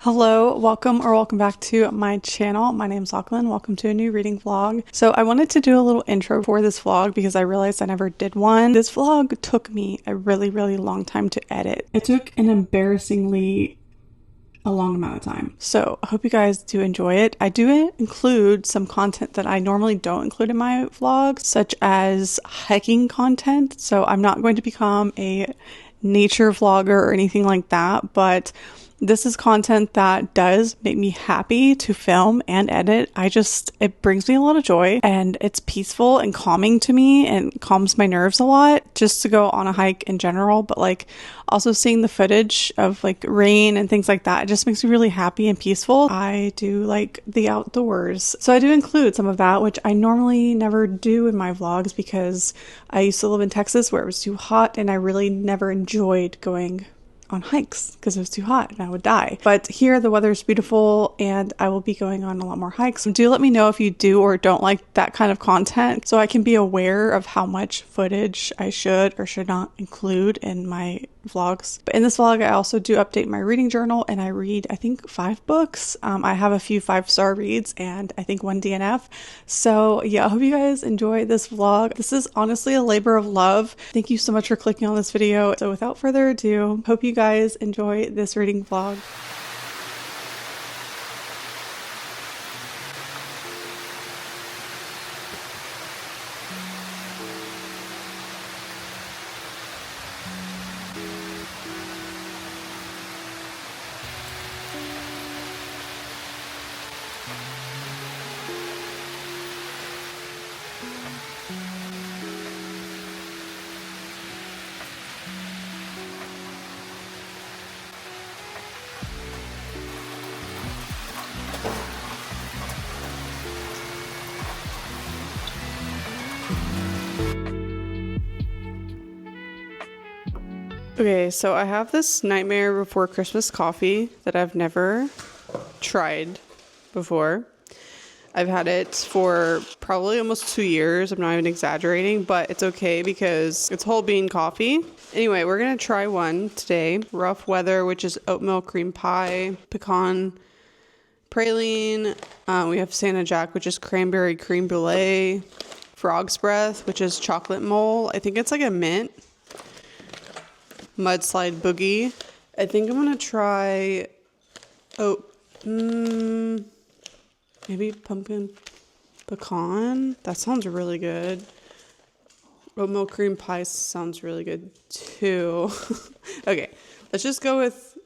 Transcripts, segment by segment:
Hello, welcome back to my channel. My name's Lachlan. Welcome to a new reading vlog. So I wanted to do a little intro for this vlog because I realized I never did one. This vlog took me a really long time to edit. It took an embarrassingly a long amount of time. So I hope you guys do enjoy it. I do include some content that I normally don't include in my vlogs, such as hiking content. So I'm not going to become a nature vlogger or anything like that, but this is content that does make me happy to film and edit. It brings me a lot of joy and it's peaceful and calming to me and calms my nerves a lot just to go on a hike in general. But like also seeing the footage of like rain and things like that, it just makes me really happy and peaceful. I do like the outdoors. So I do include some of that, which I normally never do in my vlogs because I used to live in Texas where it was too hot and I really never enjoyed going on hikes because it was too hot and I would die. But here the weather is beautiful and I will be going on a lot more hikes. Do let me know if you do or don't like that kind of content so I can be aware of how much footage I should or should not include in my vlogs. But in this vlog I also do update my reading journal and I read I think 5 books. I have a few 5-star reads and I think 1 DNF. So yeah, I hope you guys enjoy this vlog. This is honestly a labor of love. Thank you so much for clicking on this video. So without further ado, hope you guys enjoy this reading vlog. Okay, so I have this Nightmare Before Christmas coffee that I've never tried before. I've had it for probably almost 2 years. I'm not even exaggerating, but it's okay because it's whole bean coffee. Anyway, we're gonna try one today. Rough Weather, which is oatmeal cream pie, pecan praline. We have Santa Jack, which is cranberry creme brulee. Frog's Breath, which is chocolate mole. I think it's like a mint. Mudslide Boogie. I think I'm gonna try maybe pumpkin pecan. That sounds really good. Oatmeal cream pie sounds really good too. Okay, let's just go with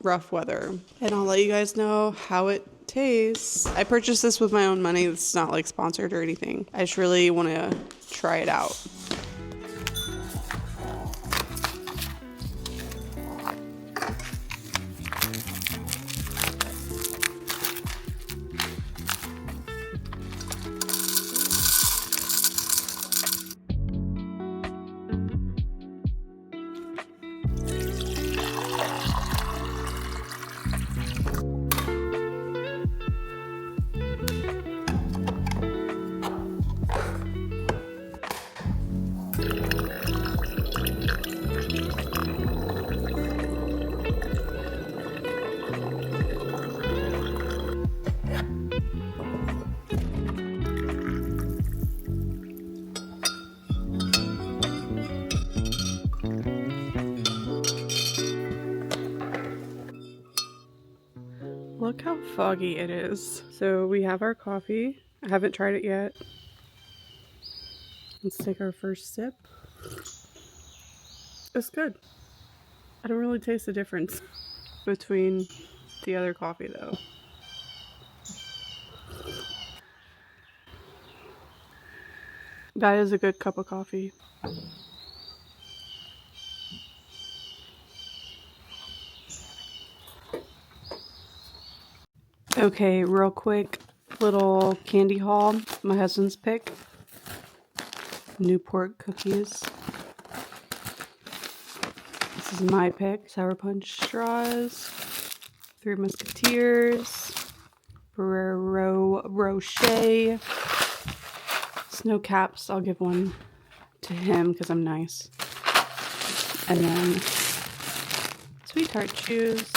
Rough Weather and I'll let you guys know how it tastes. I purchased this with my own money. It's not like sponsored or anything. I just really want to try it out. Look how foggy it is. So we have our coffee. I haven't tried it yet. Let's take our first sip. It's good. I don't really taste the difference between the other coffee though. That is a good cup of coffee. Okay, real quick little candy haul. My husband's pick. Newport cookies. This is my pick. Sour Punch straws. Three Musketeers. Ferrero Rocher. Snow Caps. I'll give one to him because I'm nice. And then Sweet Tart Chews.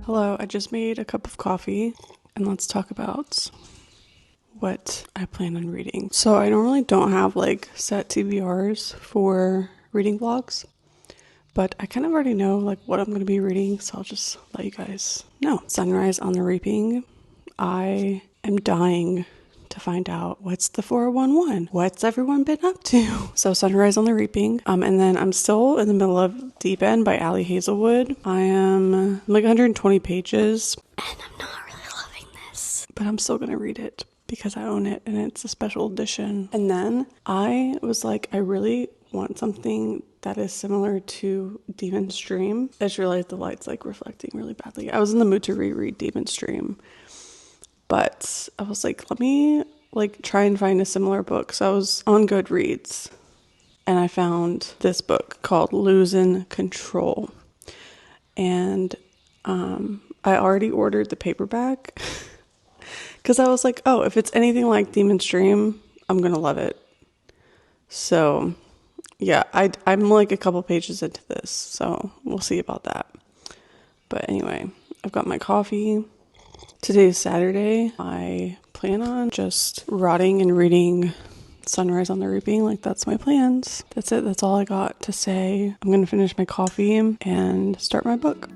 Hello, I just made a cup of coffee and let's talk about what I plan on reading. So I normally don't have like set TBRs for reading vlogs, but I kind of already know like what I'm going to be reading, so I'll just let you guys know. Sunrise on the Reaping. I am dying to find out what's the 411. What's everyone been up to? So Sunrise on the Reaping. And then I'm still in the middle of Deep End by Ali Hazelwood. I'm like 120 pages. And I'm not really loving this, but I'm still gonna read it because I own it and it's a special edition. And then I was like, I really want something that is similar to Demon's Dream. I just realized the light's like reflecting really badly. I was in the mood to reread Demon's Dream, but I was like, let me like try and find a similar book. So I was on Goodreads and I found this book called Losing Control. And I already ordered the paperback because I was like, oh, if it's anything like Demon's Dream, I'm going to love it. So yeah, I'm like a couple pages into this, so we'll see about that. But anyway, I've got my coffee. Today is Saturday. I plan on just rotting and reading Sunrise on the Reaping. Like, that's my plans. That's it. That's all I got to say. I'm going to finish my coffee and start my book.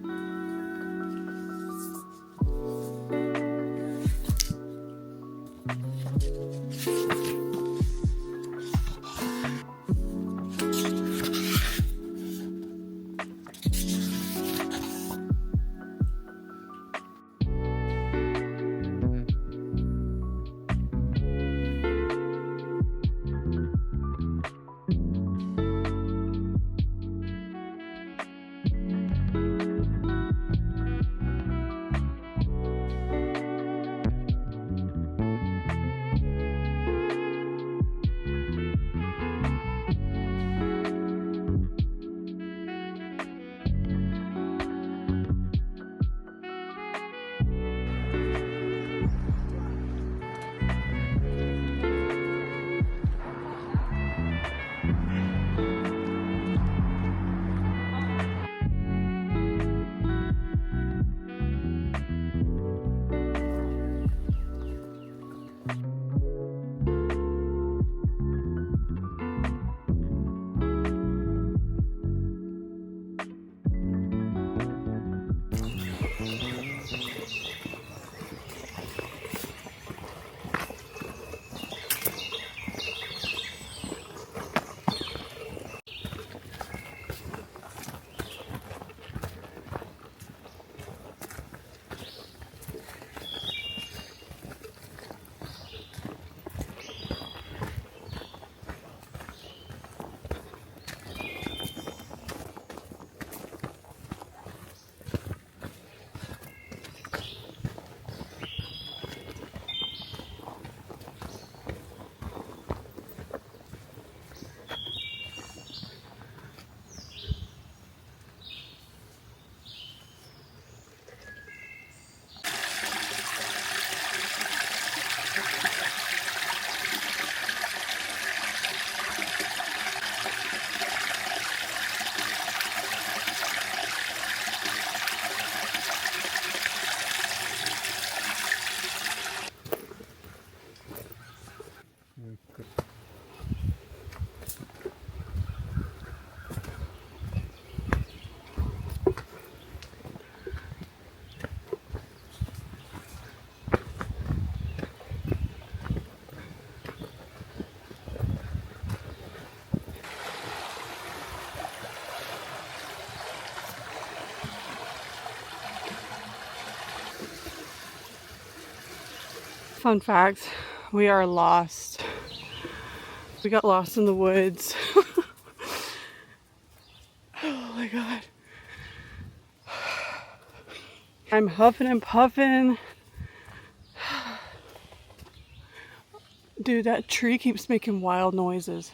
Fun fact, we are lost. We got lost in the woods. Oh my god. I'm huffing and puffing. Dude, that tree keeps making wild noises.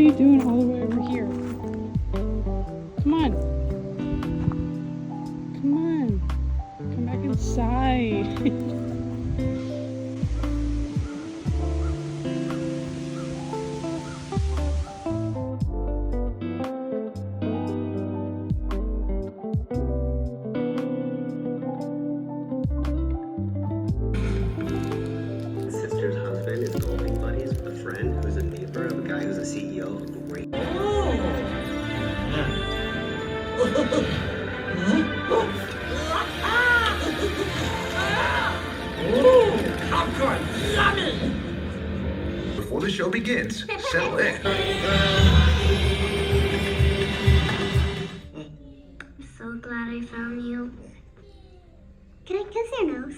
you doing all the way over here? Come on. Come on. Come back inside. Sister's husband is golfing buddies with a friend who's a neighbor of a guy who's a CEO of a great. Popcorn, yummy! Before the show begins, settle in. I'm so glad I found you. Can I kiss your nose?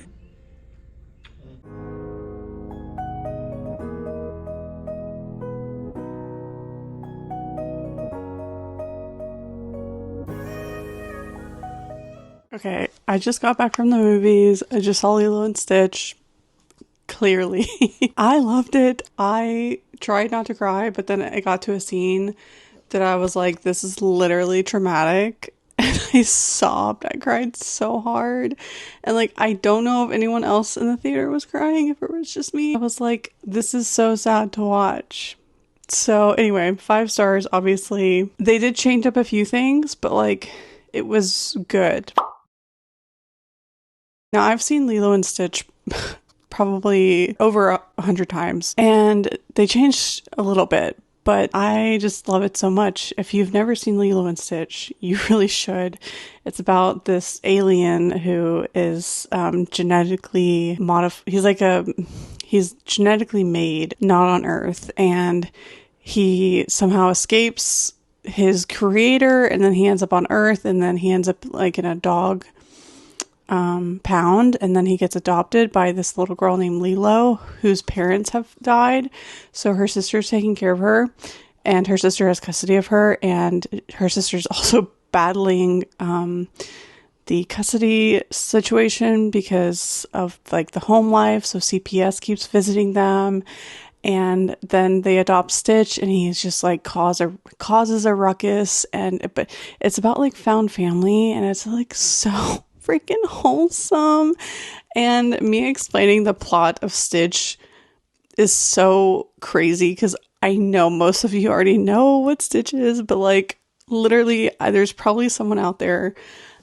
Okay, I just got back from the movies. I just saw Lilo and Stitch. Clearly. I loved it. I tried not to cry, but then it got to a scene that I was like, this is literally traumatic. And I sobbed. I cried so hard. And like, I don't know if anyone else in the theater was crying, if it was just me. I was like, this is so sad to watch. So anyway, 5 stars, obviously. They did change up a few things, but like, it was good. Now, I've seen Lilo and Stitch probably over 100 times, and they changed a little bit, but I just love it so much. If you've never seen Lilo and Stitch, you really should. It's about this alien who is genetically modified. He's genetically made, not on Earth, and he somehow escapes his creator, and then he ends up on Earth, and then he ends up like in a dog pound, and then he gets adopted by this little girl named Lilo, whose parents have died. So her sister's taking care of her, and her sister has custody of her, and her sister's also battling the custody situation because of like the home life. So CPS keeps visiting them, and then they adopt Stitch, and he's just like causes a ruckus, but it's about like found family, and it's like so freaking wholesome. And me explaining the plot of Stitch is so crazy because I know most of you already know what Stitch is, but like literally there's probably someone out there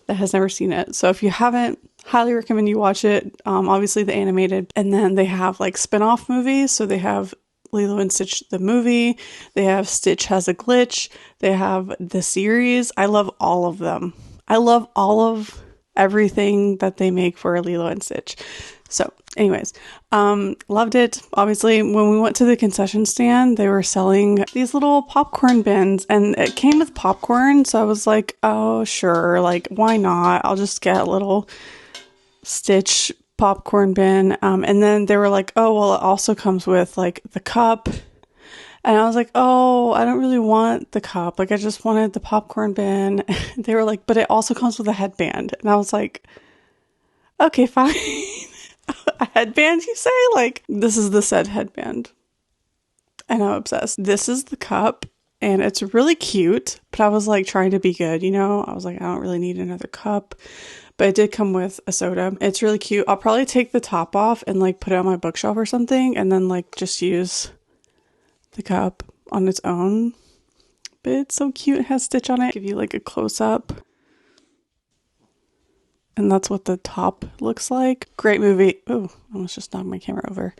that has never seen it. So if you haven't, highly recommend you watch it. Obviously the animated, and then they have like spin-off movies. So they have Lilo and Stitch the movie, they have Stitch Has a Glitch, they have the series. I love all of them. I love all of everything that they make for Lilo and Stitch. So anyways, loved it. Obviously, when we went to the concession stand, they were selling these little popcorn bins, and it came with popcorn. So I was like, oh, sure. Like, why not? I'll just get a little Stitch popcorn bin. And then they were like, oh, well, it also comes with like the cup. And I was like, oh, I don't really want the cup. Like, I just wanted the popcorn bin. They were like, but it also comes with a headband. And I was like, okay, fine. A headband, you say? Like, this is the said headband. And I'm obsessed. This is the cup, and it's really cute. But I was like trying to be good, you know? I was like, I don't really need another cup. But it did come with a soda. It's really cute. I'll probably take the top off and like put it on my bookshelf or something, and then like just use the cup on its own. But it's so cute. It has Stitch on it. Give you like a close-up. And that's what the top looks like. Great movie. Oh, I almost just knocked my camera over.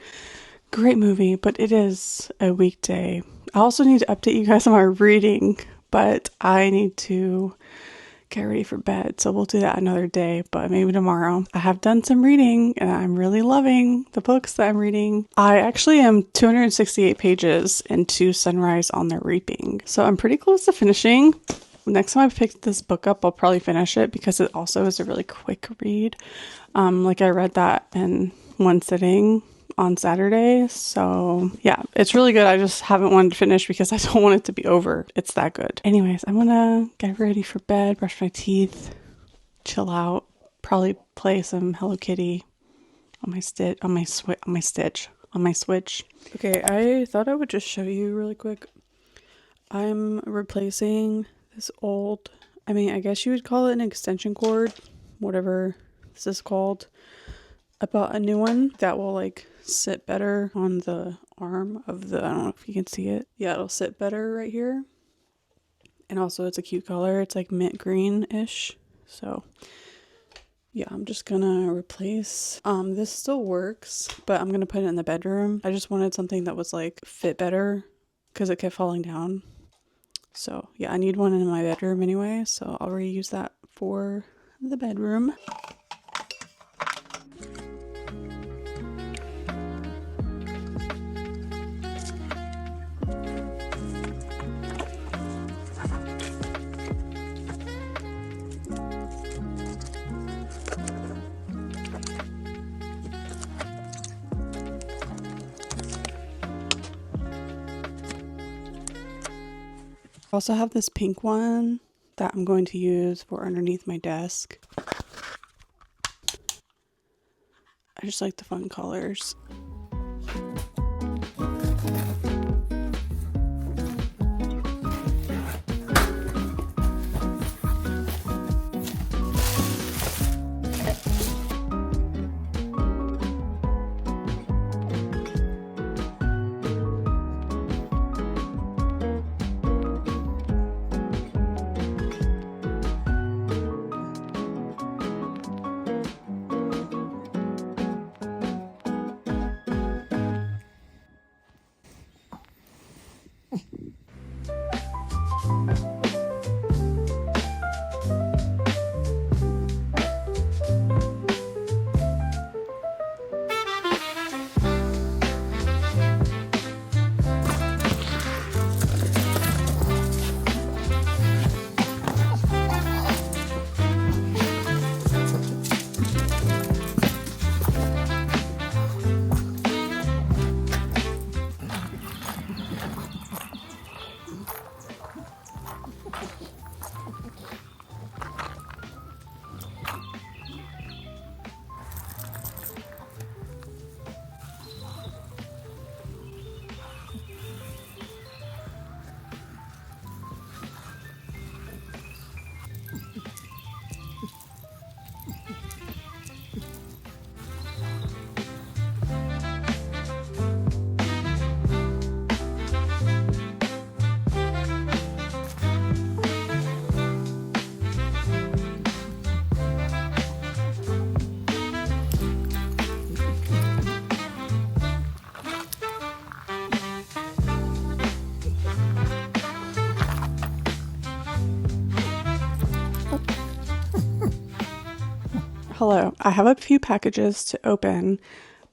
Great movie, but it is a weekday. I also need to update you guys on my reading, but I need to get ready for bed. So we'll do that another day, but maybe tomorrow. I have done some reading, and I'm really loving the books that I'm reading. I actually am 268 pages into Sunrise on the Reaping. So I'm pretty close to finishing. Next time I pick this book up, I'll probably finish it because it also is a really quick read. Like I read that in one sitting on Saturday. So yeah, it's really good. I just haven't wanted to finish because I don't want it to be over. It's that good. Anyways, I'm gonna get ready for bed, brush my teeth, chill out, probably play some Hello Kitty on my Switch. Okay, I thought I would just show you really quick. I'm replacing this old, I mean, I guess you would call it an extension cord, whatever this is called. I bought a new one that will like sit better on the arm of the, I don't know if you can see it. Yeah, it'll sit better right here. And also it's a cute color. It's like mint green-ish. So yeah, I'm just gonna replace, this still works, but I'm gonna put it in the bedroom. I just wanted something that was like fit better because it kept falling down. So yeah, I need one in my bedroom anyway, so I'll reuse that for the bedroom. I also have this pink one that I'm going to use for underneath my desk. I just like the fun colors. Hello, I have a few packages to open,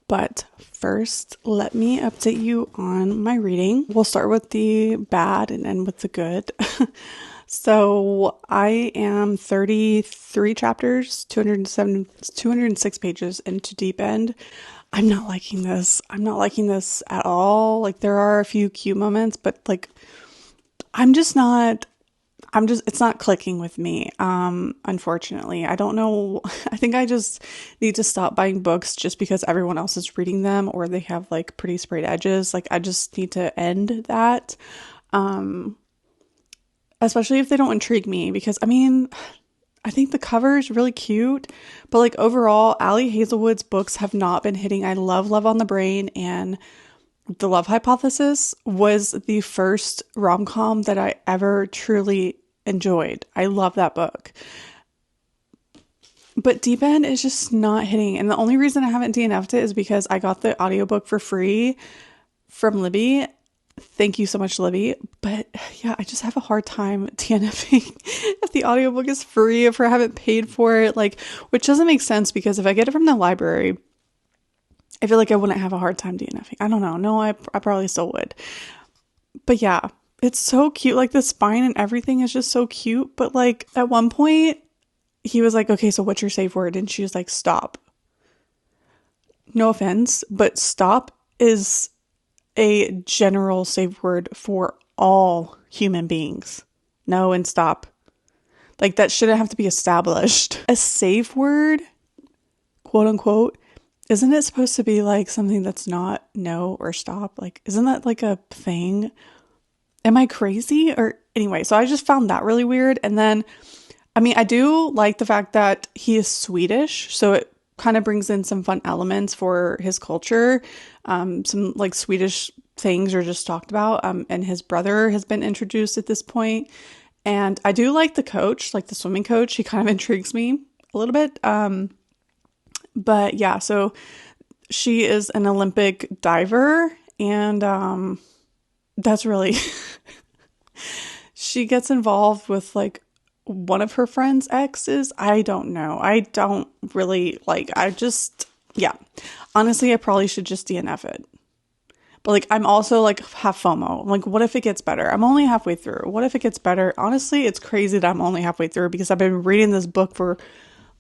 but first let me update you on my reading. We'll start with the bad and end with the good. So I am 33 chapters, 206 pages into Deep End. I'm not liking this. I'm not liking this at all. Like there are a few cute moments, but like it's not clicking with me. Unfortunately, I don't know. I think I just need to stop buying books just because everyone else is reading them or they have like pretty sprayed edges. Like I just need to end that. Especially if they don't intrigue me because I mean, I think the cover is really cute, but like overall, Ali Hazelwood's books have not been hitting. I love Love on the Brain, and The Love Hypothesis was the first rom-com that I ever truly enjoyed. I love that book. But Deep End is just not hitting. And the only reason I haven't DNF'd it is because I got the audiobook for free from Libby. Thank you so much, Libby. But yeah, I just have a hard time DNFing if the audiobook is free, if I haven't paid for it, like, which doesn't make sense because if I get it from the library, I feel like I wouldn't have a hard time DNFing. I don't know. No, I probably still would. But yeah, it's so cute. Like the spine and everything is just so cute. But like at one point he was like, okay, so what's your safe word? And she was like, stop. No offense, but stop is a general safe word for all human beings. No and stop. Like that shouldn't have to be established. A safe word, quote unquote, isn't it supposed to be like something that's not no or stop? Like, isn't that like a thing? am I crazy? Or anyway, so I just found that really weird. And then, I mean, I do like the fact that he is Swedish, so it kind of brings in some fun elements for his culture. Some like Swedish things are just talked about. And his brother has been introduced at this point. And I do like the coach, like the swimming coach. He kind of intrigues me a little bit. But yeah, so she is an Olympic diver, and that's really she gets involved with like one of her friend's exes. I don't know. I don't really like, yeah. Honestly, I probably should just DNF it. But like, I'm also like have FOMO. I'm like, what if it gets better? I'm only halfway through. What if it gets better? Honestly, it's crazy that I'm only halfway through because I've been reading this book for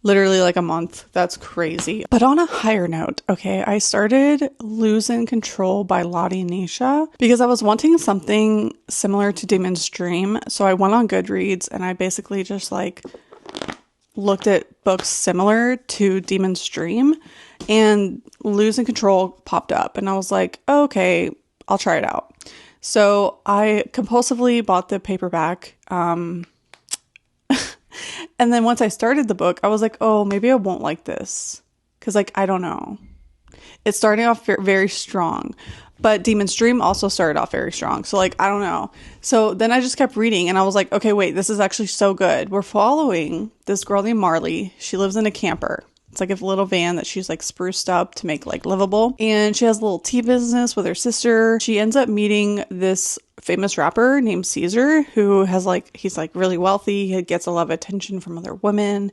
literally like a month. That's crazy. But on a higher note, okay, I started Losing Control by Lottie Nisha because I was wanting something similar to Demon's Dream. So I went on Goodreads and I basically just like looked at books similar to Demon's Dream, and Losing Control popped up and I was like, oh, okay, I'll try it out. So I compulsively bought the paperback. And then once I started the book, I was like, oh, maybe I won't like this. Because, like, I don't know. It's starting off very strong. But Demon's Dream also started off very strong. So, like, I don't know. So then I just kept reading. And I was like, okay, wait, this is actually so good. We're following this girl named Marley. She lives in a camper. It's like a little van that she's like spruced up to make like livable. And she has a little tea business with her sister. She ends up meeting this famous rapper named Caesar, who has like, he's like really wealthy. He gets a lot of attention from other women.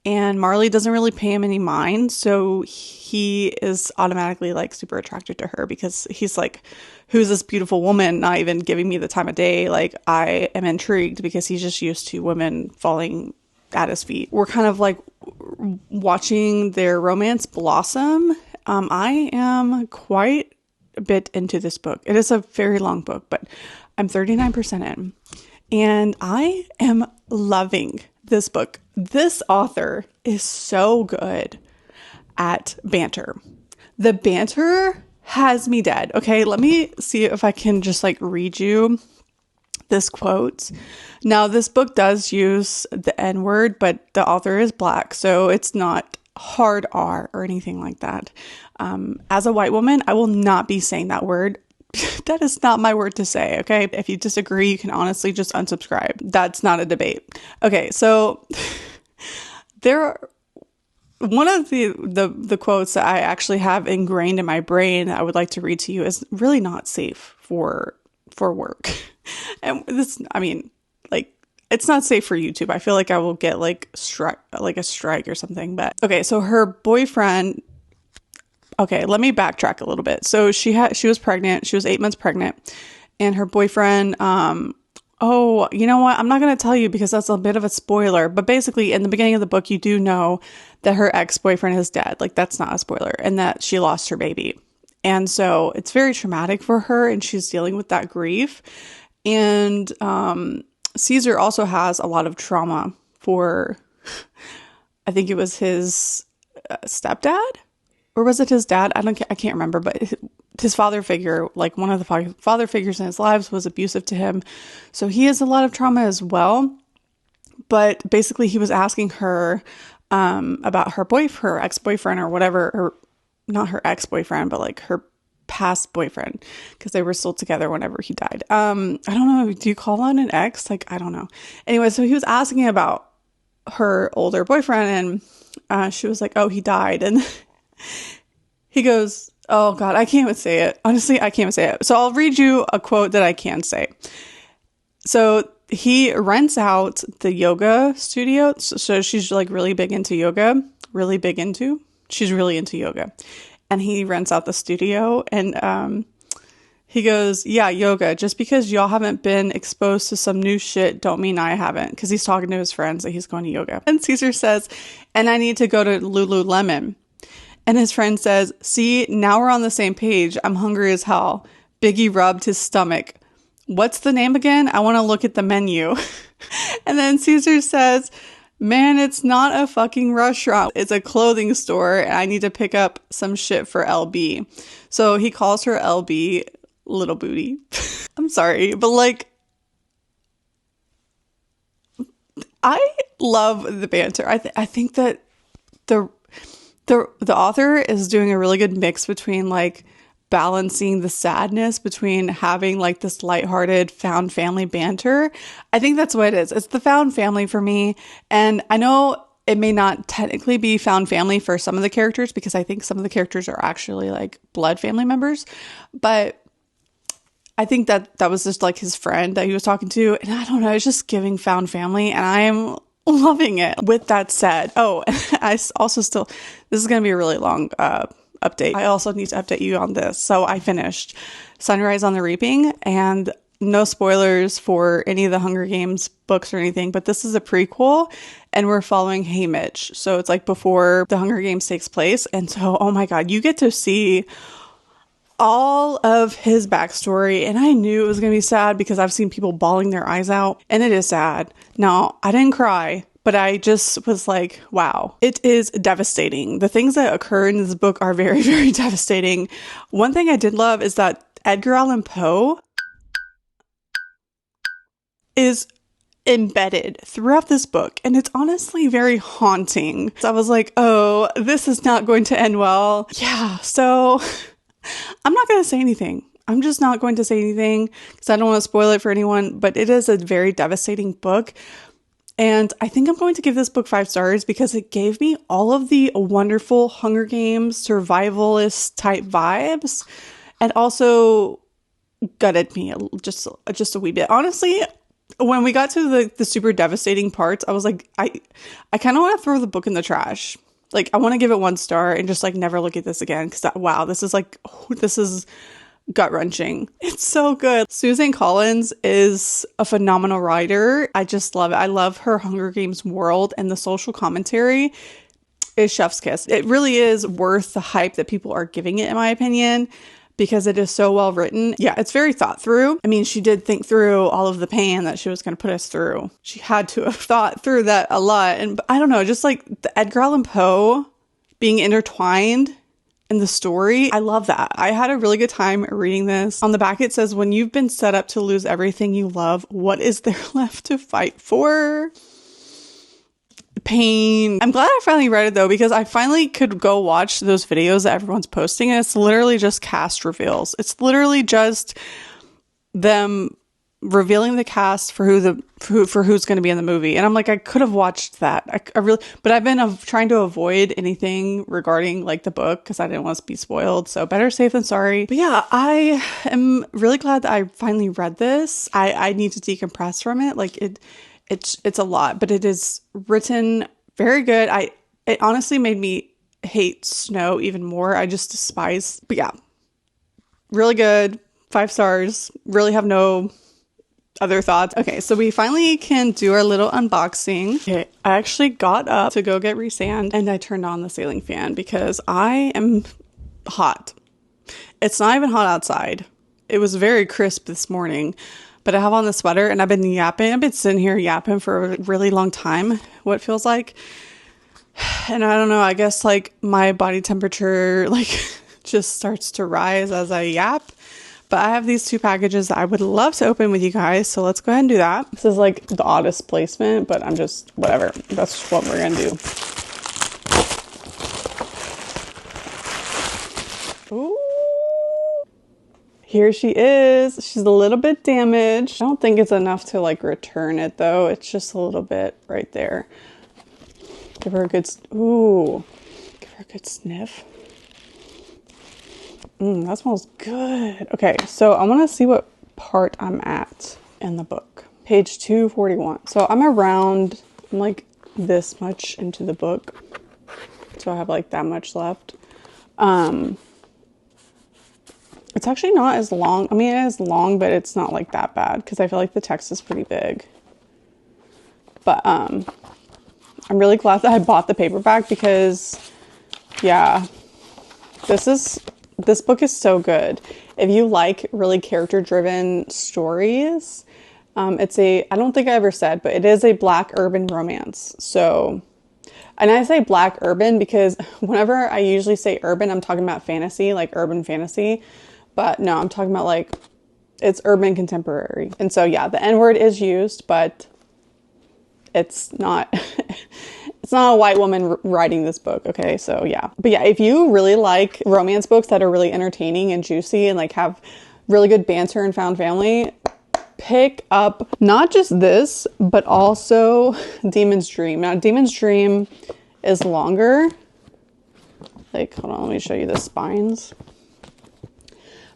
And Marley doesn't really pay him any mind. So he is automatically like super attracted to her because he's like, who's this beautiful woman not even giving me the time of day? Like, I am intrigued because he's just used to women falling at his feet. We're kind of like watching their romance blossom. I am quite a bit into this book. It is a very long book, but I'm 39% in. And I am loving this book. This author is so good at banter. The banter has me dead. Okay, let me see if I can just like read you this quote. Now, this book does use the N-word, but the author is Black, so it's not hard R or anything like that. As a white woman, I will not be saying that word. That is not my word to say, okay? If you disagree, you can honestly just unsubscribe. That's not a debate. Okay, so one of the quotes that I actually have ingrained in my brain that I would like to read to you is really not safe for work. And this, I mean, like, it's not safe for YouTube. I feel like I will get like a strike or something. But okay, so her boyfriend. Okay, let me backtrack a little bit. So she was pregnant. She was 8 months pregnant, and her boyfriend. Oh, you know what? I'm not going to tell you because that's a bit of a spoiler. But basically, in the beginning of the book, you do know that her ex-boyfriend is dead. Like, that's not a spoiler, and that she lost her baby. And so it's very traumatic for her, and she's dealing with that grief. And Caesar also has a lot of trauma for, I think it was his stepdad, or was it his dad? I can't remember, but his father figure, like one of the father figures in his lives, was abusive to him. So he has a lot of trauma as well. But basically, he was asking her about her ex-boyfriend or whatever, or not her ex-boyfriend, but like her past boyfriend, because they were still together whenever he died. I don't know. Do you call on an ex? Like, I don't know. Anyway, so he was asking about her older boyfriend, and she was like, oh, he died. And he goes, oh God, I can't even say it. Honestly, I can't even say it. So I'll read you a quote that I can say. So he rents out the yoga studio. So she's like really big into yoga, she's really into yoga. And he rents out the studio, and he goes, yeah, yoga. Just because y'all haven't been exposed to some new shit don't mean I haven't. Because he's talking to his friends that he's going to yoga. And Caesar says, and I need to go to Lululemon. And his friend says, see, now we're on the same page. I'm hungry as hell. Biggie rubbed his stomach. What's the name again? I want to look at the menu. And then Caesar says, man, it's not a fucking restaurant. It's a clothing store, and I need to pick up some shit for LB. So he calls her LB, little booty. I'm sorry, but like, I love the banter. I think that the author is doing a really good mix between like balancing the sadness between having like this lighthearted found family banter. I think that's what it is. It's the found family for me. And I know it may not technically be found family for some of the characters because I think some of the characters are actually like blood family members, but I think that was just like his friend that he was talking to. And I don't know, it's just giving found family and I am loving it. With that said, I also still, this is going to be a really long update. I also need to update you on this. So I finished Sunrise on the Reaping, and no spoilers for any of the Hunger Games books or anything, but this is a prequel and we're following Haymitch. So it's like before the Hunger Games takes place. And so, oh my God, you get to see all of his backstory, and I knew it was going to be sad because I've seen people bawling their eyes out, and it is sad. Now, I didn't cry, but I just was like, wow, it is devastating. The things that occur in this book are very, very devastating. One thing I did love is that Edgar Allan Poe is embedded throughout this book, and it's honestly very haunting. So I was like, oh, this is not going to end well. Yeah, so I'm not going to say anything. I'm just not going to say anything because I don't want to spoil it for anyone, but it is a very devastating book. And I think I'm going to give this book 5 stars because it gave me all of the wonderful Hunger Games survivalist type vibes and also gutted me just a wee bit. Honestly, when we got to the super devastating parts, I was like, I kind of want to throw the book in the trash. Like, I want to give it 1 star and just like never look at this again because wow, this is gut-wrenching. It's so good. Susan Collins is a phenomenal writer. I just love it. I love her Hunger Games world, and the social commentary is chef's kiss. It really is worth the hype that people are giving it, in my opinion, because it is so well written. Yeah, it's very thought through. I mean, she did think through all of the pain that she was going to put us through. She had to have thought through that a lot. And I don't know, just like the Edgar Allan Poe being intertwined in the story. I love that. I had a really good time reading this. On the back, it says, when you've been set up to lose everything you love, what is there left to fight for? Pain. I'm glad I finally read it though, because I finally could go watch those videos that everyone's posting, and it's literally just cast reveals. It's literally just them revealing the cast for who's going to be in the movie. And I'm like, I could have watched that. I really, but I've been trying to avoid anything regarding like the book because I didn't want to be spoiled. So better safe than sorry. But yeah, I am really glad that I finally read this. I need to decompress from it. Like it's a lot, but it is written very good. It honestly made me hate snow even more. I just despise, but yeah, really good. 5 stars. Really have no other thoughts. Okay, so we finally can do our little unboxing. Okay, I actually got up to go get resand and I turned on the ceiling fan because I am hot. It's not even hot outside. It was very crisp this morning, but I have on the sweater and I've been yapping. I've been sitting here yapping for a really long time, what feels like. And I don't know, I guess like my body temperature like just starts to rise as I yap. But I have these 2 packages that I would love to open with you guys. So let's go ahead and do that. This is like the oddest placement, but I'm just, whatever. That's just what we're going to do. Ooh. Here she is. She's a little bit damaged. I don't think it's enough to like return it though. It's just a little bit right there. Give her a good, ooh. Give her a good sniff. That smells good. Okay, so I want to see what part I'm at in the book. Page 241. So I'm like this much into the book. So I have like that much left. It's actually not as long. I mean, it is long, but it's not like that bad because I feel like the text is pretty big. But I'm really glad that I bought the paperback because, yeah, this book is so good. If you like really character-driven stories, I don't think I ever said, but it is a Black urban romance. So, and I say Black urban because whenever I usually say urban, I'm talking about fantasy, like urban fantasy. But no, I'm talking about like, it's urban contemporary. And so yeah, the N-word is used, but it's not it's not a white woman writing this book, okay? So yeah. But yeah, if you really like romance books that are really entertaining and juicy and like have really good banter and found family, pick up not just this, but also Demon's Dream. Now, Demon's Dream is longer. Like, hold on, let me show you the spines.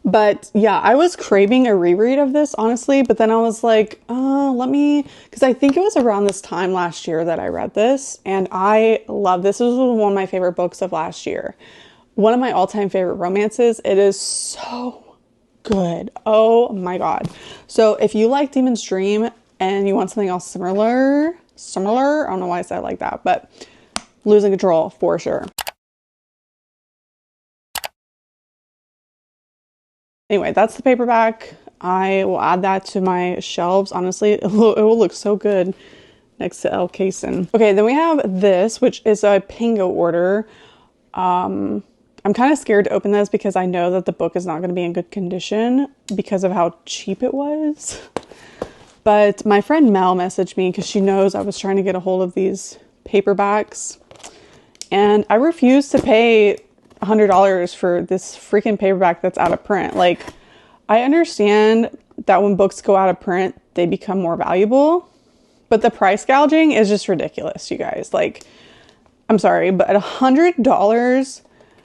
But yeah, I was craving a reread of this, honestly, but then I was like, because I think it was around this time last year that I read this, and I love this. This was one of my favorite books of last year. One of my all-time favorite romances. It is so good. Oh my God. So if you like Demon's Dream and you want something else similar, I don't know why I said it like that, but Losing Control for sure. Anyway, that's the paperback. I will add that to my shelves. Honestly, it will look so good next to El Cason. Okay, then we have this, which is a Pingo order. I'm kind of scared to open this because I know that the book is not going to be in good condition because of how cheap it was. But my friend Mel messaged me because she knows I was trying to get a hold of these paperbacks. And I refuse to pay $100 for this freaking paperback that's out of print. Like, I understand that when books go out of print, they become more valuable, but the price gouging is just ridiculous, you guys. Like, I'm sorry, but at $100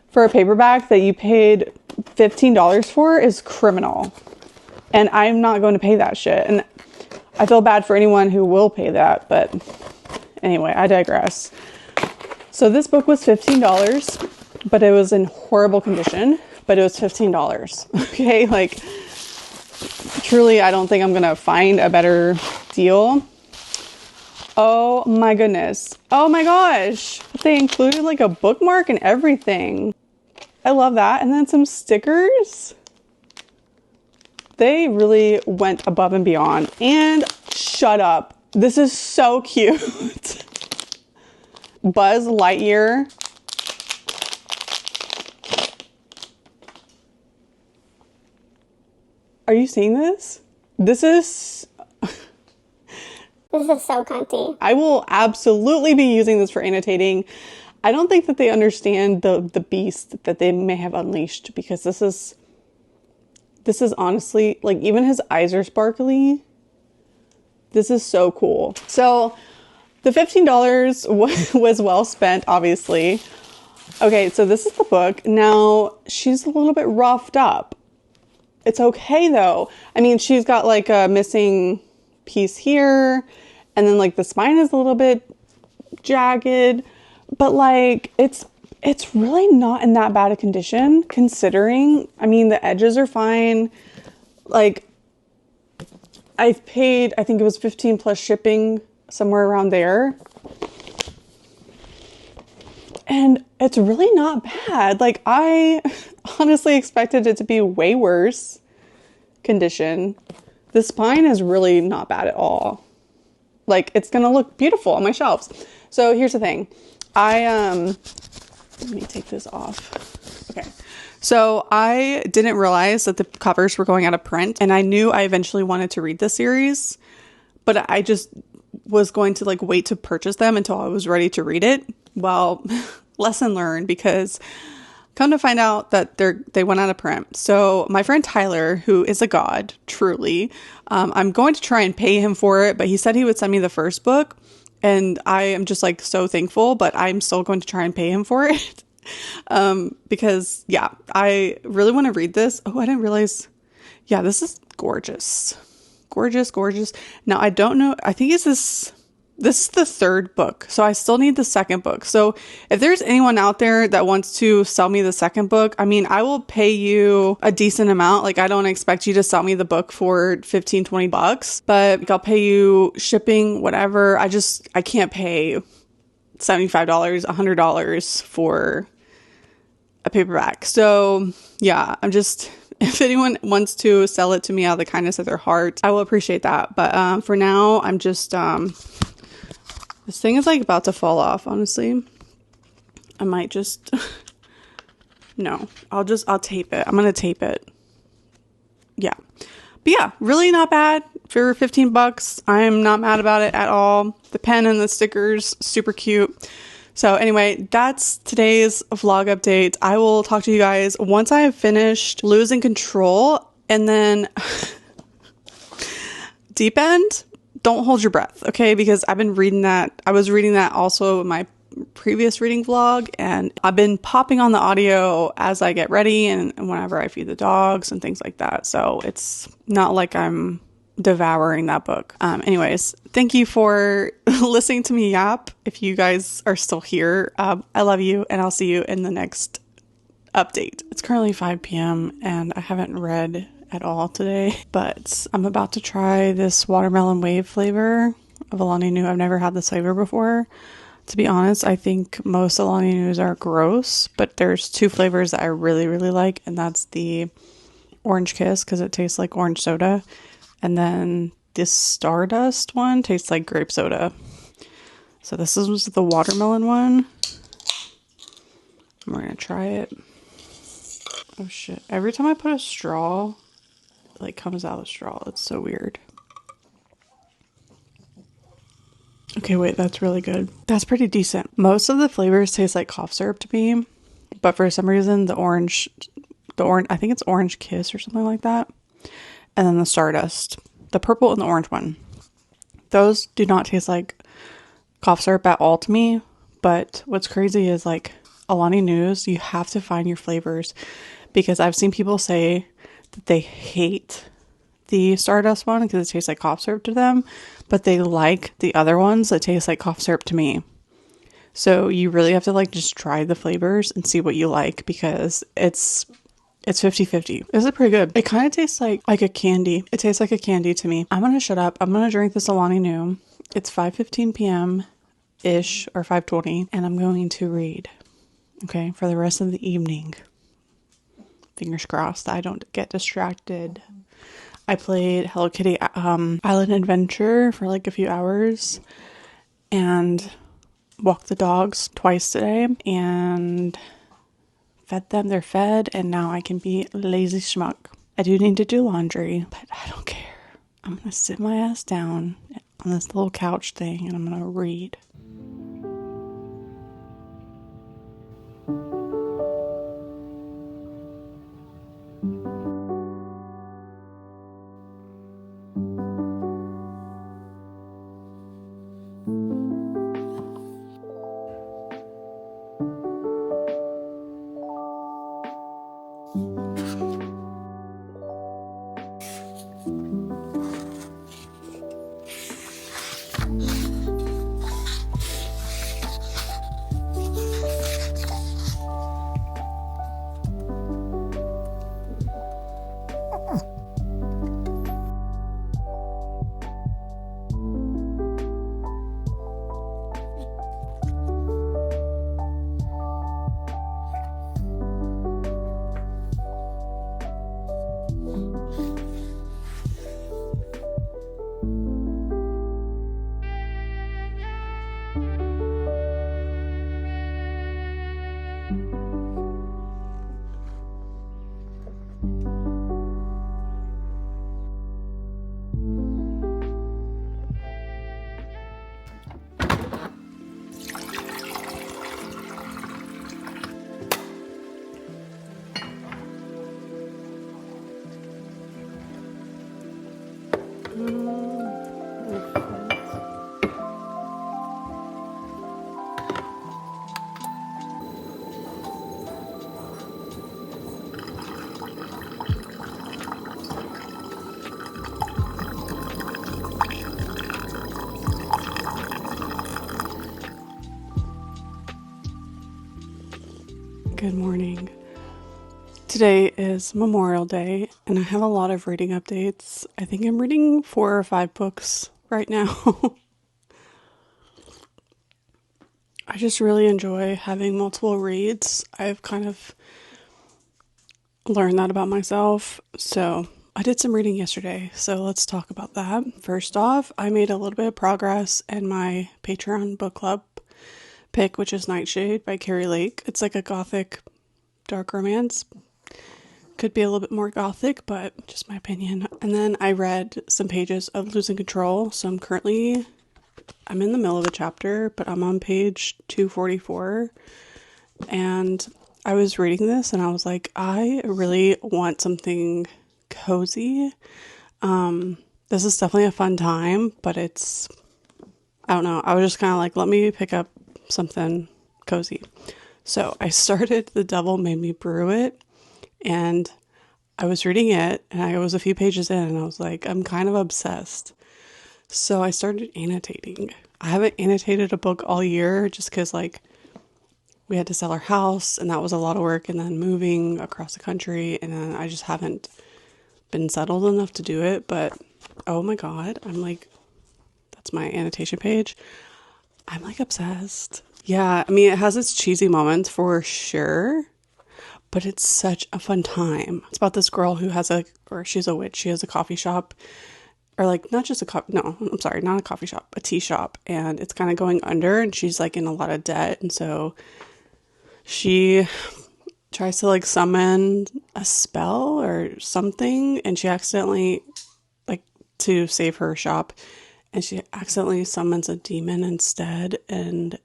for a paperback that you paid $15 for is criminal. And I'm not going to pay that shit. And I feel bad for anyone who will pay that, but anyway, I digress. So this book was $15. But it was in horrible condition, but it was $15. Okay, like, truly, I don't think I'm gonna find a better deal. Oh my goodness. Oh my gosh. They included like a bookmark and everything. I love that. And then some stickers. They really went above and beyond. And shut up. This is so cute. Buzz Lightyear. Are you seeing this? This is so comfy. I will absolutely be using this for annotating. I don't think that they understand the beast that they may have unleashed, because this is honestly, like, even his eyes are sparkly. This is so cool. So the $15 was well spent, obviously. Okay, so this is the book. Now, she's a little bit roughed up. It's okay though. I mean, she's got like a missing piece here, and then like the spine is a little bit jagged, but like it's really not in that bad a condition considering. I mean, the edges are fine. Like, I've paid, I think it was 15 plus shipping, somewhere around there. And it's really not bad. Like, I honestly expected it to be way worse condition. The spine is really not bad at all. Like, it's gonna look beautiful on my shelves. So here's the thing. Let me take this off. Okay. So I didn't realize that the covers were going out of print, and I knew I eventually wanted to read the series, but I just was going to like wait to purchase them until I was ready to read it. Well, lesson learned, because come to find out that they went out of print. So my friend Tyler, who is a god, truly, I'm going to try and pay him for it, but he said he would send me the first book, and I am just like so thankful, but I'm still going to try and pay him for it. Because yeah, I really want to read this. Oh, I didn't realize. Yeah, this is gorgeous. Gorgeous, gorgeous. Now, I don't know. I think this is the third book, so I still need the second book. So if there's anyone out there that wants to sell me the second book, I mean, I will pay you a decent amount. Like, I don't expect you to sell me the book for $15-20, but like, I'll pay you shipping, whatever. I can't pay $75, $100 for a paperback. So yeah, if anyone wants to sell it to me out of the kindness of their heart, I will appreciate that. But for now, I'm just this thing is like about to fall off, honestly. I might just no, I'll tape it. I'm gonna tape it. Yeah. But yeah, really not bad. For 15 bucks, I'm not mad about it at all. The pen and the stickers, super cute. So anyway, that's today's vlog update. I will talk to you guys once I have finished Losing Control, and then Deep End. Don't hold your breath, okay? Because I've been reading that. I was reading that also in my previous reading vlog, and I've been popping on the audio as I get ready and whenever I feed the dogs and things like that. So it's not like I'm devouring that book. Anyways, thank you for listening to me yap. If you guys are still here, I love you, and I'll see you in the next update. It's currently 5 p.m. and I haven't read at all today, but I'm about to try this watermelon wave flavor of Alani Nu. I've never had this flavor before. To be honest, I think most Alani Nus are gross, but there's two flavors that I really, really like, and that's the Orange Kiss because it tastes like orange soda, and then this Stardust one tastes like grape soda. So this was the watermelon one. We're gonna try it. Oh shit. Every time I put a straw, it like comes out of straw. It's so weird. Okay, wait, that's really good. That's pretty decent. Most of the flavors taste like cough syrup to me, but for some reason the orange, I think it's Orange Kiss or something like that. And then the Stardust, the purple and the orange one. Those do not taste like cough syrup at all to me, but what's crazy is like Alani Nus, you have to find your flavors, because I've seen people say that they hate the Stardust one because it tastes like cough syrup to them, but they like the other ones that taste like cough syrup to me. So you really have to like just try the flavors and see what you like, because it's 50-50. This is pretty good. It kind of tastes like a candy. It tastes like a candy to me. I'm gonna shut up. I'm gonna drink this Alani Nu. It's 5:15 p.m. ish, or 5:20, and I'm going to read, okay, for the rest of the evening. Fingers crossed I don't get distracted. I played Hello Kitty Island Adventure for like a few hours and walked the dogs twice today and fed them. They're fed, and now I can be lazy schmuck. I do need to do laundry, but I don't care. I'm gonna sit my ass down on this little couch thing and I'm gonna read. Good morning. Today is Memorial Day, and I have a lot of reading updates. I think I'm reading 4 or 5 books right now. I just really enjoy having multiple reads. I've kind of learned that about myself. So I did some reading yesterday, so let's talk about that. First off, I made a little bit of progress in my Patreon book club pick, which is Nightshade by Carrie Lake. It's like a gothic dark romance. could be a little bit more gothic, but just my opinion. And then I read some pages of Losing Control. So I'm in the middle of a chapter, but I'm on page 244. And I was reading this and I was like, I really want something cozy. This is definitely a fun time, but I don't know. I was just kind of like, let me pick up something cozy. So I started The Devil Made Me Brew It, and I was reading it and I was a few pages in and I was like, I'm kind of obsessed. So I started annotating. I haven't annotated a book all year just because like we had to sell our house and that was a lot of work, and then moving across the country, and then I just haven't been settled enough to do it. But oh my God, I'm like, that's my annotation page. I'm like obsessed. Yeah, I mean, it has its cheesy moments for sure, but it's such a fun time. It's about this girl who she's a witch. She has a coffee shop, or like not just not a coffee shop, a tea shop. And it's kind of going under and she's like in a lot of debt. And so she tries to like summon a spell or something, and she accidentally, like, to save her shop, and she accidentally summons a demon instead. And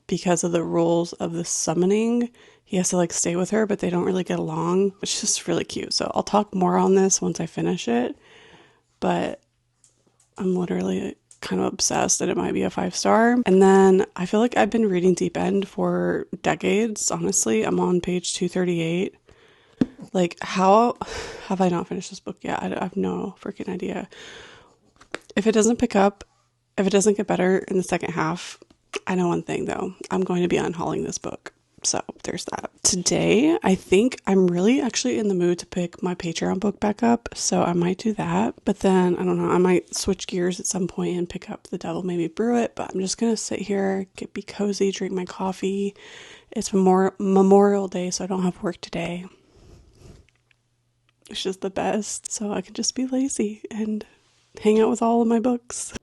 because of the rules of the summoning, he has to like stay with her, but they don't really get along. It's just really cute. So I'll talk more on this once I finish it, but I'm literally kind of obsessed, and it might be a 5-star. And then I feel like I've been reading Deep End for decades. Honestly, I'm on page 238. Like, how have I not finished this book yet? I have no freaking idea. If it doesn't pick up, if it doesn't get better in the second half, I know one thing though, I'm going to be unhauling this book. So there's that. Today, I think I'm really actually in the mood to pick my Patreon book back up. So I might do that. But then, I don't know, I might switch gears at some point and pick up The Devil Made Me Brew It. But I'm just going to sit here, be cozy, drink my coffee. It's Memorial Day, so I don't have work today. It's just the best. So I can just be lazy and hang out with all of my books.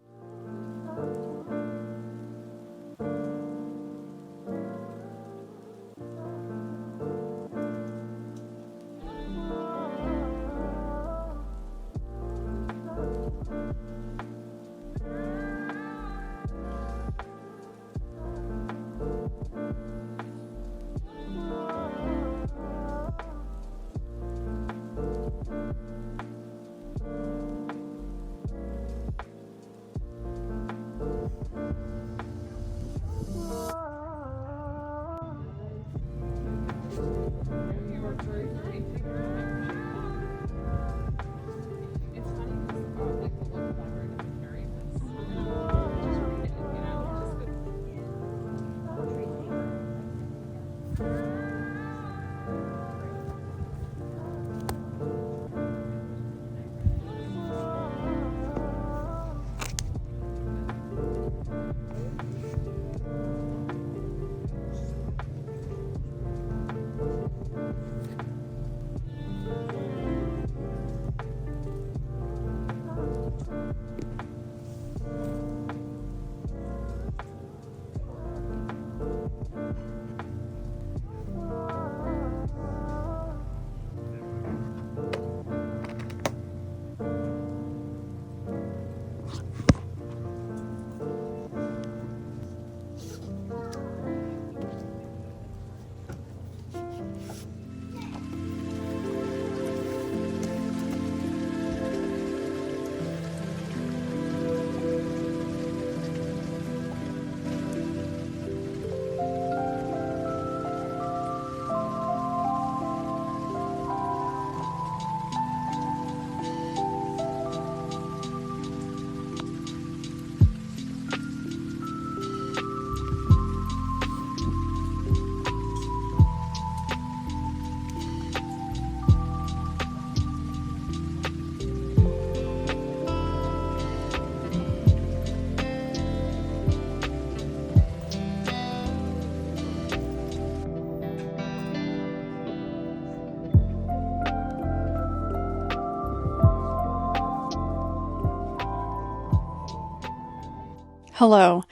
Hello.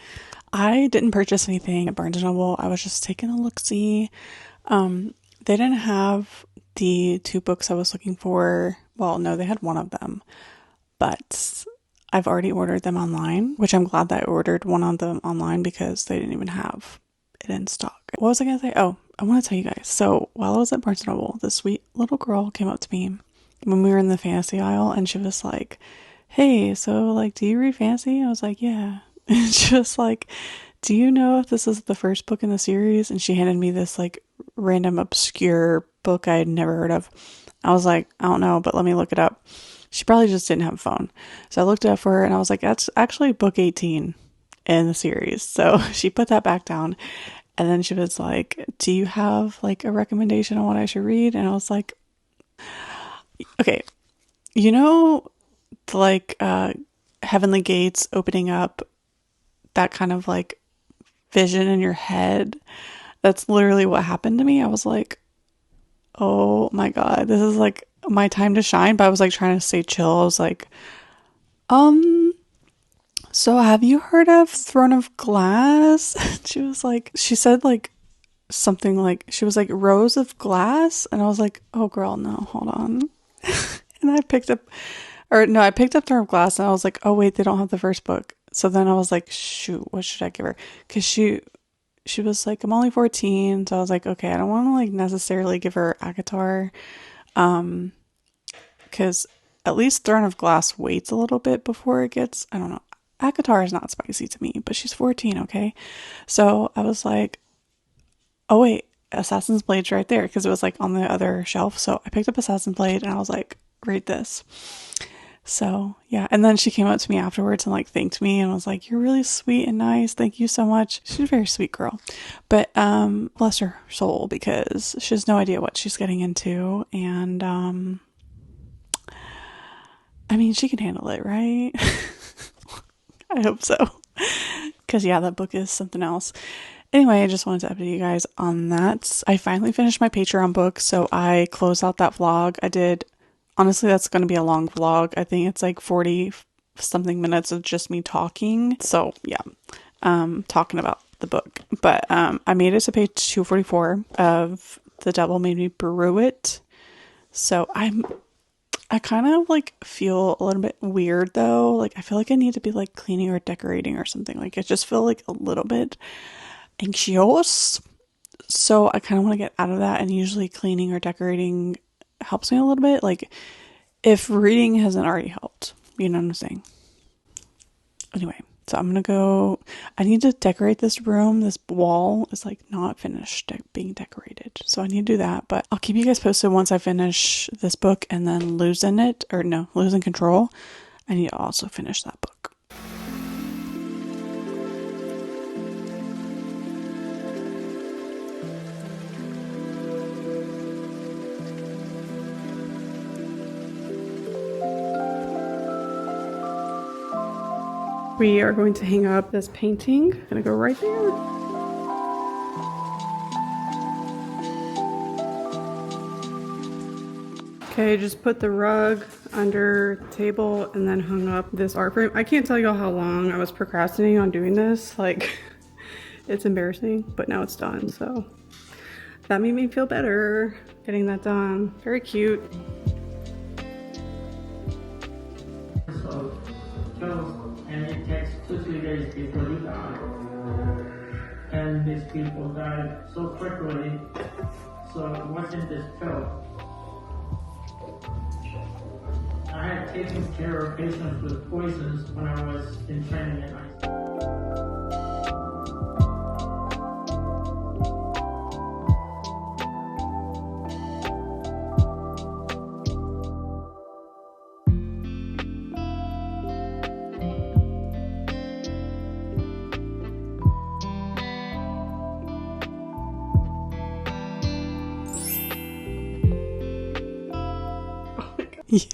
I didn't purchase anything at Barnes & Noble. I was just taking a look-see. They didn't have the two books I was looking for. Well, no, they had one of them, but I've already ordered them online, which I'm glad that I ordered one of them online because they didn't even have it in stock. What was I going to say? Oh, I want to tell you guys. So while I was at Barnes & Noble, this sweet little girl came up to me when we were in the fantasy aisle, and she was like, hey, so like, do you read fantasy? I was like, yeah. And she was like, do you know if this is the first book in the series? And she handed me this like random obscure book I had never heard of. I was like, I don't know, but let me look it up. She probably just didn't have a phone. So I looked it up for her and I was like, that's actually book 18 in the series. So she put that back down. And then she was like, do you have like a recommendation on what I should read? And I was like, okay, you know, like Heavenly Gates opening up, that kind of like vision in your head. That's literally what happened to me. I was like, oh my God, this is like my time to shine. But I was like trying to stay chill. I was like, so have you heard of Throne of Glass? She was like, she said like something like, she was like Rose of Glass. And I was like, oh girl, no, hold on. And I picked up Throne of Glass and I was like, oh wait, they don't have the first book. So then I was like, shoot, what should I give her? Because she was like, I'm only 14. So I was like, okay, I don't want to like necessarily give her ACOTAR. Because at least Throne of Glass waits a little bit before it gets, I don't know. ACOTAR is not spicy to me, but she's 14, okay? So I was like, oh wait, Assassin's Blade's right there, because it was like on the other shelf. So I picked up Assassin's Blade and I was like, read this. So yeah, and then she came up to me afterwards and like thanked me and was like, you're really sweet and nice, thank you so much. She's a very sweet girl, but bless her soul, because she has no idea what she's getting into. And I mean, she can handle it, right? I hope so, because yeah, that book is something else. Anyway, I just wanted to update you guys on that. I finally finished my Patreon book, so I closed out that vlog. I did. Honestly, that's going to be a long vlog. I think it's like 40 something minutes of just me talking. So yeah, talking about the book. But I made it to page 244 of The Devil Made Me Brew It. So I kind of like feel a little bit weird though. Like I feel like I need to be like cleaning or decorating or something. Like I just feel like a little bit anxious. So I kind of want to get out of that, and usually cleaning or decorating helps me a little bit. Like if reading hasn't already helped, you know what I'm saying? Anyway, so I'm gonna go. I need to decorate this room. This wall is like not finished being decorated, so I need to do that. But I'll keep you guys posted once I finish this book and then losing control. I need to also finish that book. We are going to hang up this painting. Gonna go right there. Okay, just put the rug under the table and then hung up this art frame. I can't tell y'all how long I was procrastinating on doing this. Like, it's embarrassing, but now it's done. So that made me feel better getting that done. Very cute. And it takes 2-3 days before you die. And these people died so quickly. So what's in this pill? I had taken care of patients with poisons when I was in training at night.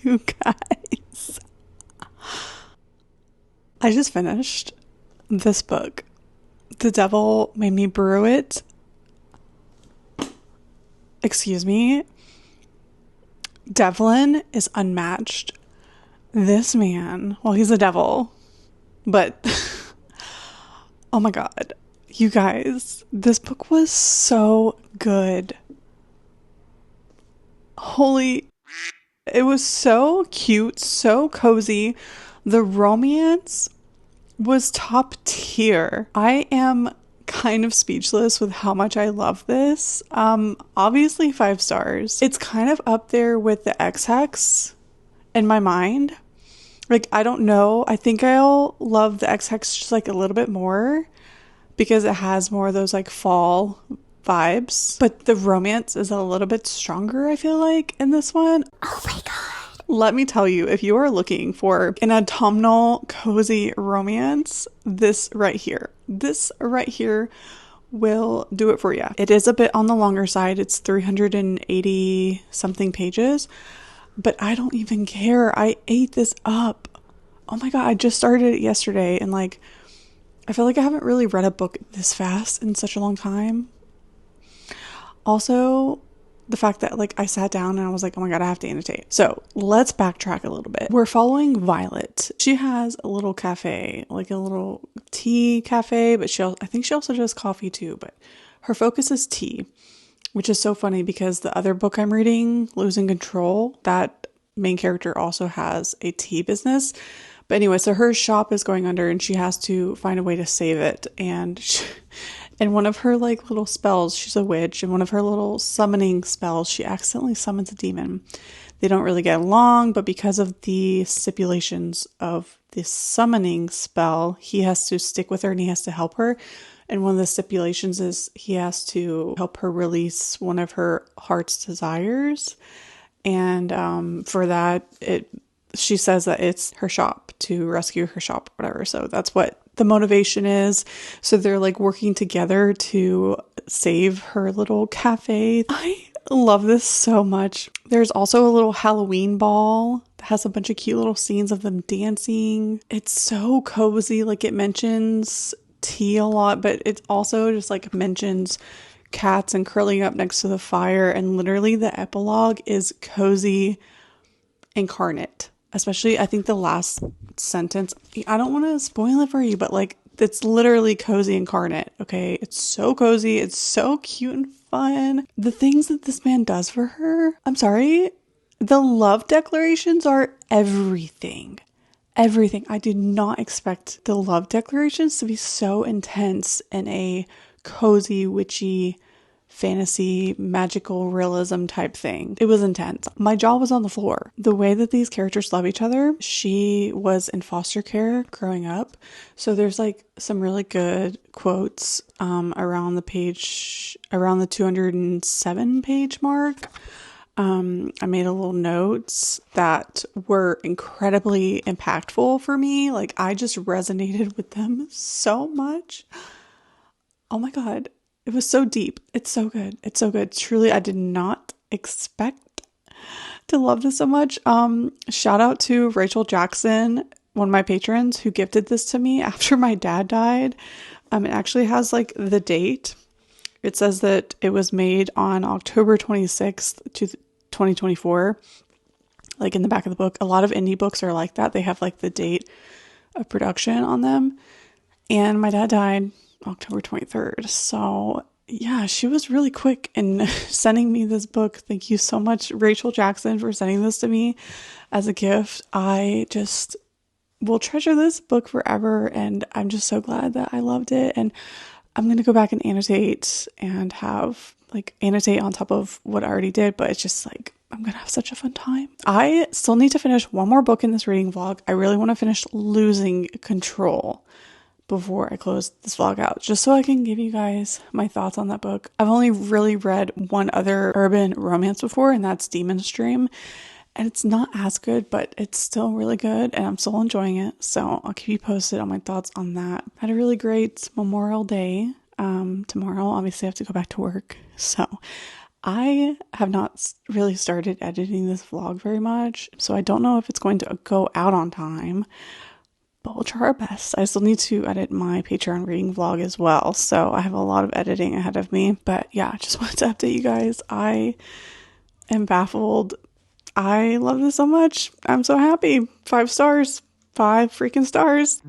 You guys, I just finished this book. The Devil Made Me Brew It. Excuse me. Devlin is unmatched. This man, well, he's a devil, but oh my God, you guys, this book was so good. Holy, it was so cute, so cozy. The romance was top tier. I am kind of speechless with how much I love this. Obviously 5 stars. It's kind of up there with the X-Hex in my mind. Like, I don't know. I think I'll love the X-Hex just like a little bit more because it has more of those like fall vibes. But the romance is a little bit stronger, I feel like, in this one. Oh my god. Let me tell you, if you are looking for an autumnal cozy romance, this right here will do it for you. It is a bit on the longer side. It's 380 something pages, but I don't even care. I ate this up. Oh my god, I just started it yesterday, and like, I feel like I haven't really read a book this fast in such a long time. Also, the fact that like I sat down and I was like, oh my god, I have to annotate. So let's backtrack a little bit. We're following Violet. She has a little cafe, like a little tea cafe, but I think she also does coffee too, but her focus is tea, which is so funny because the other book I'm reading, Losing Control, that main character also has a tea business. But anyway, so her shop is going under and she has to find a way to save it. And one of her like little spells, she's a witch, and one of her little summoning spells, she accidentally summons a demon. They don't really get along, but because of the stipulations of the summoning spell, he has to stick with her and he has to help her. And one of the stipulations is he has to help her release one of her heart's desires. And for that, she says that it's her shop, to rescue her shop, whatever. So that's what the motivation is. So they're like working together to save her little cafe. I love this so much. There's also a little Halloween ball that has a bunch of cute little scenes of them dancing. It's so cozy. Like, it mentions tea a lot, but it also just like mentions cats and curling up next to the fire. And literally the epilogue is cozy incarnate. Especially, I think the last sentence, I don't want to spoil it for you, but like, it's literally cozy incarnate, okay? It's so cozy. It's so cute and fun. The things that this man does for her, I'm sorry, the love declarations are everything. Everything. I did not expect the love declarations to be so intense in a cozy, witchy, fantasy, magical realism type thing. It was intense. My jaw was on the floor. The way that these characters love each other. She was in foster care growing up. So there's like some really good quotes around the page, around the 207 page mark. I made a little notes that were incredibly impactful for me. Like, I just resonated with them so much. Oh my God. It was so deep. It's so good. It's so good. Truly, I did not expect to love this so much. Shout out to Rachel Jackson, one of my patrons, who gifted this to me after my dad died. It actually has like the date. It says that it was made on October 26th, 2024. Like in the back of the book. A lot of indie books are like that. They have like the date of production on them. And my dad died October 23rd. So yeah, she was really quick in sending me this book. Thank you so much, Rachel Jackson, for sending this to me as a gift. I just will treasure this book forever, and I'm just so glad that I loved it. And I'm going to go back and annotate and have like annotate on top of what I already did, but it's just like, I'm going to have such a fun time. I still need to finish one more book in this reading vlog. I really want to finish Losing Control before I close this vlog out, just so I can give you guys my thoughts on that book. I've only really read one other urban romance before, and that's Demon's Dream. And it's not as good, but it's still really good, and I'm still enjoying it. So I'll keep you posted on my thoughts on that. I had a really great Memorial Day. Tomorrow, obviously, I have to go back to work. So I have not really started editing this vlog very much. So I don't know if it's going to go out on time, but we'll try our best. I still need to edit my Patreon reading vlog as well. So I have a lot of editing ahead of me. But yeah, just wanted to update you guys. I am baffled. I love this so much. I'm so happy. 5 stars. 5 freaking stars.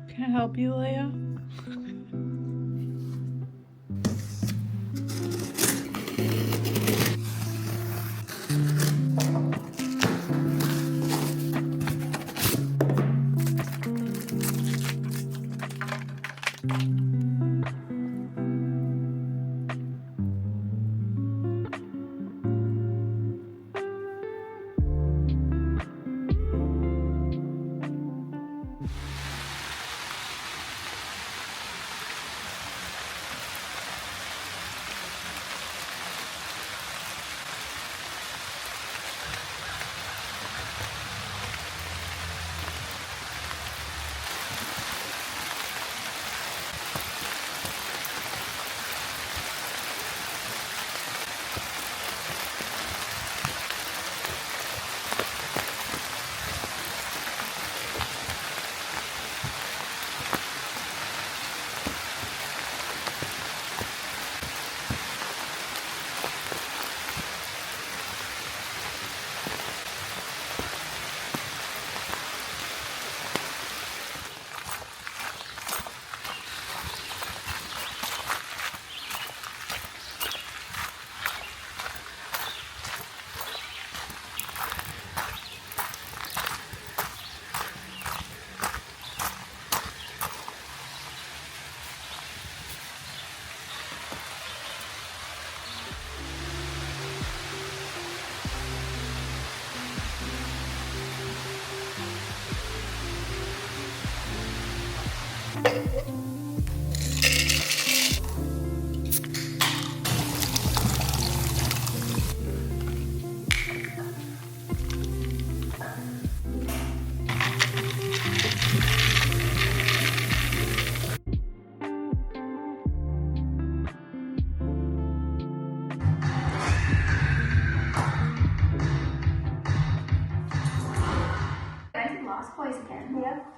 Can I help you, Leia?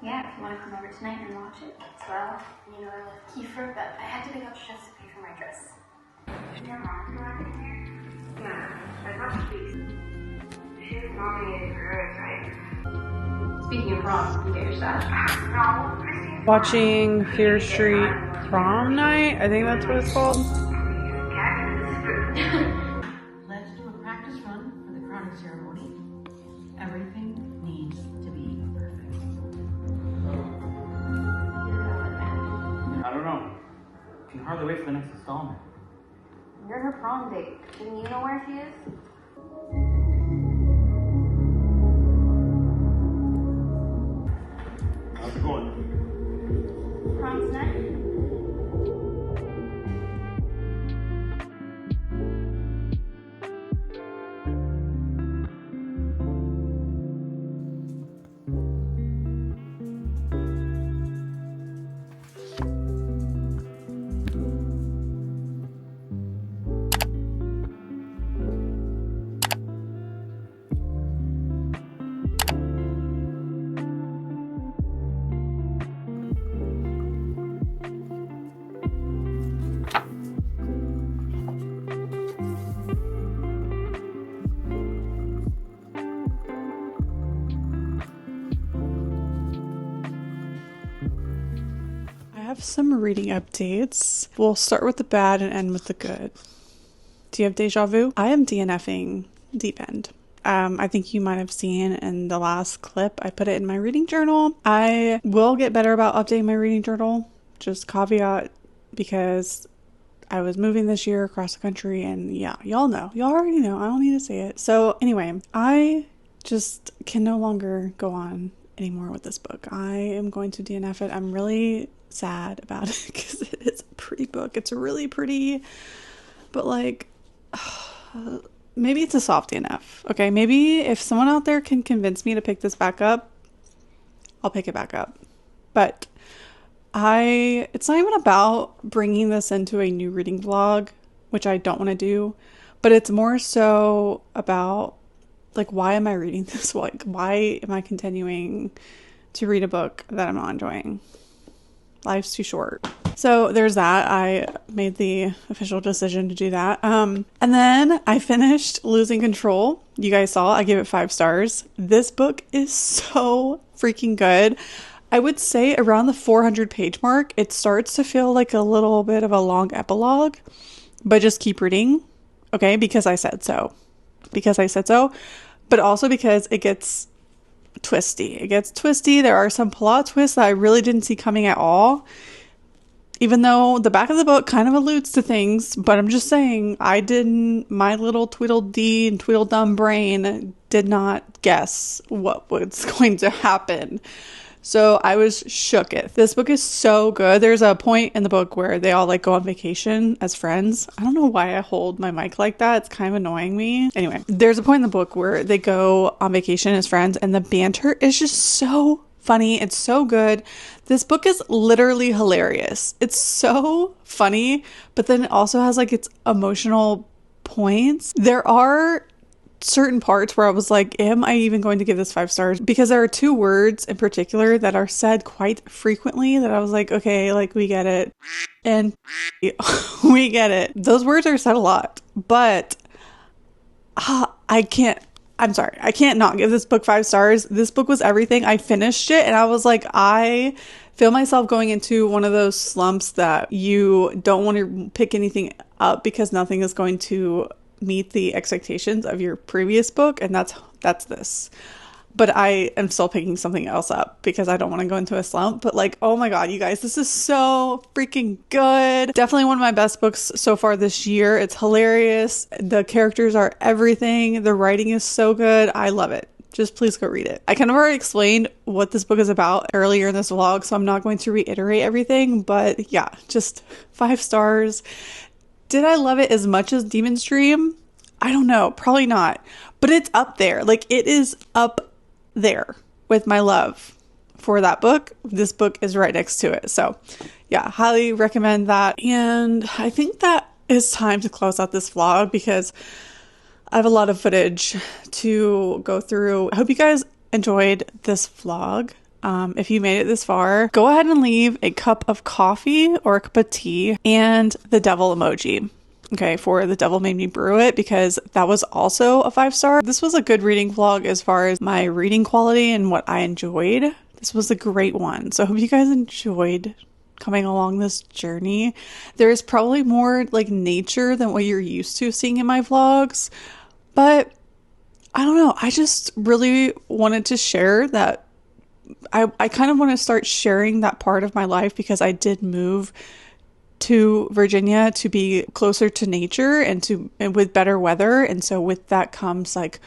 Yeah, if you want to come over tonight and watch it as well. You know, I love Kiefer, but I had to pick up shifts to pay for my dress. Your mom around here? Yeah, I thought she's nominated for hers, right? Speaking of prom, you get your stuff. No, Watching Fear Street Prom Night, I think that's what it's called. Let's do a practice run for the crowning ceremony. Everything needs to be perfect. I don't know. Can hardly wait for the next installment. You're her prom date. Didn't you know where she is? How's it going? Prom tonight? I have some reading updates. We'll start with the bad and end with the good. Do you have deja vu? I am DNFing Deep End. I think you might have seen in the last clip, I put it in my reading journal. I will get better about updating my reading journal. Just caveat, because I was moving this year across the country, and yeah, y'all know. Y'all already know. I don't need to say it. So anyway, I just can no longer go on anymore with this book. I am going to DNF it. I'm really sad about it because it is a pretty book. It's really pretty, but like, maybe it's a soft DNF. Okay, maybe if someone out there can convince me to pick this back up, I'll pick it back up. But it's not even about bringing this into a new reading vlog, which I don't want to do, but it's more so about like, why am I reading this? Like, why am I continuing to read a book that I'm not enjoying? Life's too short. So there's that. I made the official decision to do that. And then I finished Losing Control. You guys saw, I gave it 5 stars. This book is so freaking good. I would say around the 400 page mark, it starts to feel like a little bit of a long epilogue, but just keep reading, okay? Because I said so. Because I said so, but also because it gets twisty. It gets twisty. There are some plot twists that I really didn't see coming at all, even though the back of the book kind of alludes to things, but I'm just saying my little Tweedledee and Tweedledum brain did not guess what was going to happen. So I was shooketh. This book is so good. There's a point in the book where they all like go on vacation as friends. I don't know why I hold my mic like that. It's kind of annoying me. Anyway, there's a point in the book where they go on vacation as friends and the banter is just so funny. It's so good. This book is literally hilarious. It's so funny, but then it also has like its emotional points. There are certain parts where I was like, am I even going to give this 5 stars? Because there are 2 words in particular that are said quite frequently that I was like, okay, like we get it. And we get it. Those words are said a lot, but I can't not give this book 5 stars. This book was everything. I finished it and I was like, I feel myself going into one of those slumps that you don't want to pick anything up because nothing is going to meet the expectations of your previous book, and that's this. But I am still picking something else up because I don't want to go into a slump. But like, oh my god, you guys, this is so freaking good. Definitely one of my best books so far this year. It's hilarious. The characters are everything. The writing is so good. I love it. Just please go read it. I kind of already explained what this book is about earlier in this vlog, so I'm not going to reiterate everything, but yeah, just 5 stars. Did I love it as much as Demon's Dream? I don't know, probably not, but it's up there. Like, it is up there with my love for that book. This book is right next to it. So yeah, highly recommend that. And I think that is time to close out this vlog because I have a lot of footage to go through. I hope you guys enjoyed this vlog. If you made it this far, go ahead and leave a cup of coffee or a cup of tea and the devil emoji. Okay, for The Devil Made Me Brew It, because that was also a 5 star. This was a good reading vlog as far as my reading quality and what I enjoyed. This was a great one. So I hope you guys enjoyed coming along this journey. There is probably more like nature than what you're used to seeing in my vlogs, but I don't know. I just really wanted to share that. I kind of want to start sharing that part of my life because I did move to Virginia to be closer to nature and with better weather. And so with that comes like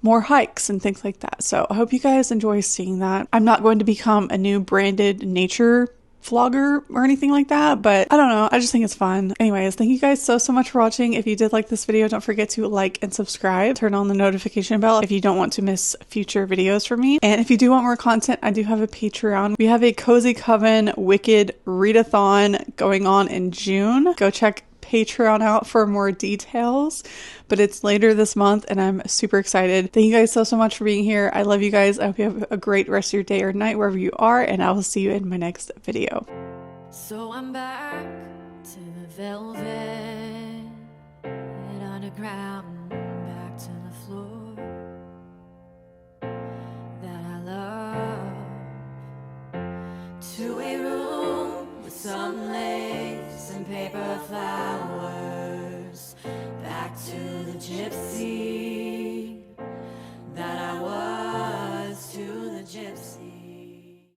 more hikes and things like that. So I hope you guys enjoy seeing that. I'm not going to become a new branded nature vlogger or anything like that, but I don't know, I just think it's fun. Anyways, thank you guys so much for watching. If you did like this video, don't forget to like and subscribe. Turn on the notification bell if you don't want to miss future videos from me. And if you do want more content, I do have a Patreon. We have a Cozy Coven Wicked readathon going on in June. Go check Patreon out for more details, but it's later this month and I'm super excited. Thank you guys so much for being here. I love you guys. I hope you have a great rest of your day or night wherever you are, and I will see you in my next video. So I'm back to the velvet underground, back to the floor that I love, to a room with some lace and paper flowers, back to the gypsy that I was, to the gypsy.